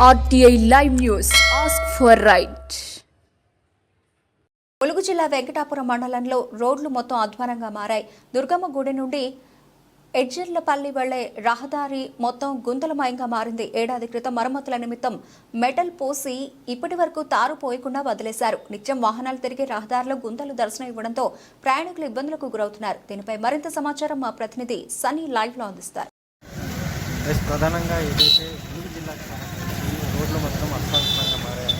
RTI Live News. Ask for right. Mulugu జిల్లా వెంకటాపురం మండలంలో రోడ్లు మొత్తం అధ్వానంగా మారాయి. దుర్గమ్మ గుడి నుండి ఎడ్జర్లపల్లి వెళ్లే రహదారి మొత్తం గుంతలమయంగా మారింది. ఏడాది క్రితం మరమ్మతుల నిమిత్తం మెటల్ పోసి ఇప్పటి వరకు తారు పోయకుండా వదిలేశారు. నిత్యం వాహనాలు తిరిగే రహదారిలో గుంతలు దర్శనం ఇవ్వడంతో ప్రయాణికులు ఇబ్బందులకు గురవుతున్నారు. దీనిపై మరింత సమాచారం మా ప్రతినిధి సన్నీ లైవ్ లో అందిస్తారు. ప్రధానంగా ఏదైతే ములుగు జిల్లాకు సంబంధించి రోడ్లు మొత్తం అస్తవ్యస్తంగా మారాయని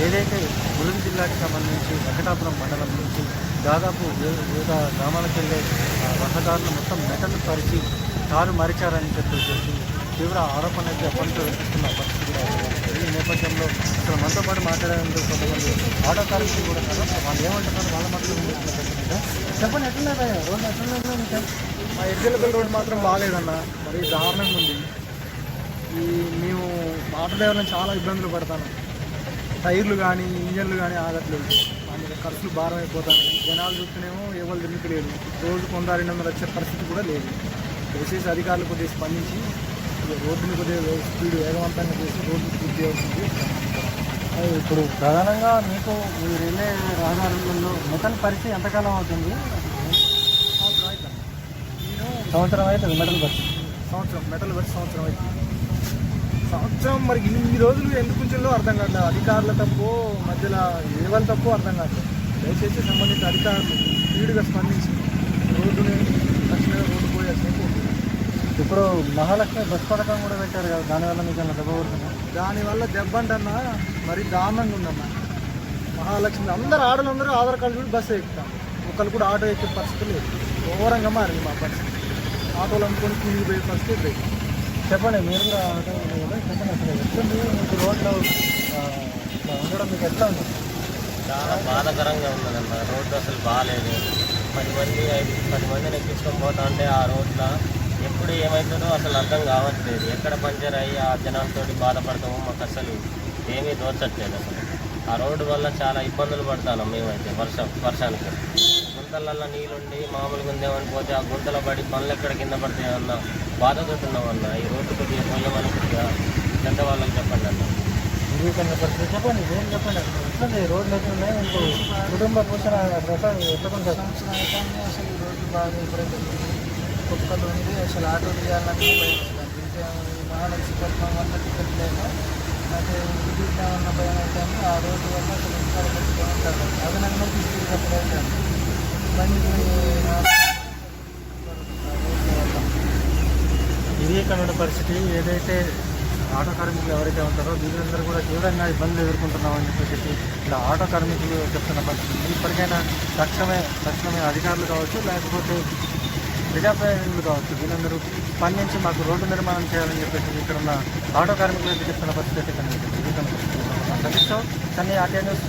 ఏదైతే ములుగు జిల్లాకు సంబంధించి వెంకటాపురం మండలం నుంచి దాదాపు వివిధ గ్రామాలకు వెళ్ళే రహదారులు మొత్తం మెటల్ పరిచి తారు మరిచారని చెప్పేసి తీవ్ర ఆరోపణలు అయితే అప్పటితో వినిపిస్తున్న పరిస్థితి కూడా ఈ నేపథ్యంలో ఇక్కడ మనతో పాటు మాట్లాడేందుకు కొంతమంది ఆటో కార్మికులు కూడా ఉన్నారు. వాళ్ళు ఏమంటున్నారు వాళ్ళ మాత్రం చెప్పండి, ఎట్లున్నాయి రోడ్లు ఎట్లున్నాయి? మీకు మా ఎడ్జలపల్లి రోడ్డు మాత్రం బాగాలేదన్న, మరి దారుణంగా ఉంది. మేము ఆటో డ్రైవర్లను చాలా ఇబ్బందులు పడతాను. టైర్లు కానీ ఇంజన్లు కానీ ఆగట్లేదు. దాని ఖర్చులు భారం అయిపోతాను. జనాలు చూస్తేనేమో ఎవరు తిరుగుతలేదు. రోజు 100-200 వచ్చే పరిస్థితి కూడా లేదు. దయచేసి అధికారులు కొద్దిగా స్పందించి రోడ్డుని కొద్దిగా స్పీడ్ వేగవంతంగా చేసి రోడ్డు పూర్తి చేయాల్సింది. ఇప్పుడు ప్రధానంగా మీకు మీరు వెళ్ళే రహదారులలో మెటల్ పరిస్థితి ఎంతకాలం అవుతుంది? సంవత్సరం అవుతుంది మెటల్ బస్. మెటల్ బస్ సంవత్సరం అవుతుంది. మరి ఈ రోజులు ఎందుకు ఉంచిందో అర్థం కాదు. అధికారుల తప్పు, మధ్యలో ఎవరి తప్పు అర్థం కాదు. దయచేసి సంబంధిత అధికారులు స్పీడ్గా స్పందించి రోడ్డుని తక్షణమే రోడ్డు పోయాల్సింది. ఇప్పుడు మహాలక్ష్మి బస్ పథకం కూడా పెట్టారు కదా, దానివల్ల మీకు ఏమైనా దెబ్బ పడుతుందా? దానివల్ల దెబ్బ అంటన్నా మరి దారుణంగా ఉందన్న. మహాలక్ష్మి అందరూ ఆడలందరూ ఆధార్ కార్డు కూడా బస్సు ఎక్కుతాం, ఒకళ్ళు కూడా ఆటో ఎక్కే పరిస్థితి లేదు. ఘోరంగా మారింది మా పరిస్థితి. ఆటోలు అనుకొని కూలికి పోయే పరిస్థితి లేదు. చెప్పండి, మీరు కూడా ఆటో చెప్పండి, అసలు ఎట్లుంది మీకు రోడ్లో ఉండడం? మీకు ఎట్లా ఉంది? చాలా బాధాకరంగా ఉన్నదన్న. రోడ్డు అసలు బాగాలేదు. 10 మందిని ఎక్కించుకొని పోతా ఉంటే ఆ రోడ్లో ఎప్పుడు ఏమవుతుందో అసలు అర్థం కావట్లేదు. ఎక్కడ పంచర్ అయ్యి ఆ జనాలతో బాధపడతామో మాకు అసలు ఏమీ తోచట్లేదు. అసలు ఆ రోడ్డు వల్ల చాలా ఇబ్బందులు పడతాను మేమైతే. వర్షానికి గుంతలల్లో నీళ్ళుండి మామూలుగా ఉందేమని పోతే ఆ గుంతలో పడి పనులు ఎక్కడ కింద పడతాయన్న బాధతోటున్నామన్న. ఈ రోడ్డు కొద్దిగా పోయమని కొద్దిగా పెద్దవాళ్ళకి చెప్పండి అన్న. చెప్పండి, ఏం చెప్పండి, ఎట్లుంది రోడ్లు ఎట్లున్నాయి? మీకు కుటుంబ పోషణ ఎట్లుంటుంది? అసలు రోడ్లు బాగా ఇప్పుడైతే కుక్కలు ఉంది. అసలు ఆటో తీయాలని మహాలక్ష్మి పథకం వల్ల టికెట్ లేక నాకు విద్యుత్ భయం అవుతాను. ఆ రోడ్డు వల్ల అసలు ఇంట్లో పెట్టుకొని ఉంటాను. అదనంగా తీసుకెళ్ళినప్పుడు అవుతాను బండి. ఇది ఇక్కడ ఉన్న పరిస్థితి. ఏదైతే ఆటో కార్మికులు ఎవరైతే ఉంటారో వీళ్ళందరూ కూడా తీవ్రంగా ఇబ్బందులు ఎదుర్కొంటున్నామని చెప్పేసి ఇలా ఆటో కార్మికులు చెప్తున్న పరిస్థితి. ఇప్పటికైనా తక్షణమే అధికారులు కావచ్చు, లేకపోతే ప్రజాప్రతినిధులు కావచ్చు, వీళ్ళందరూ స్పందించి మాకు రోడ్డు నిర్మాణం చేయాలని చెప్పేసి ఇక్కడ ఉన్న ఆటో కార్మికులు చెప్తున్న పరిస్థితి కనిపిస్తుంది. Satish Sunny, RTI news.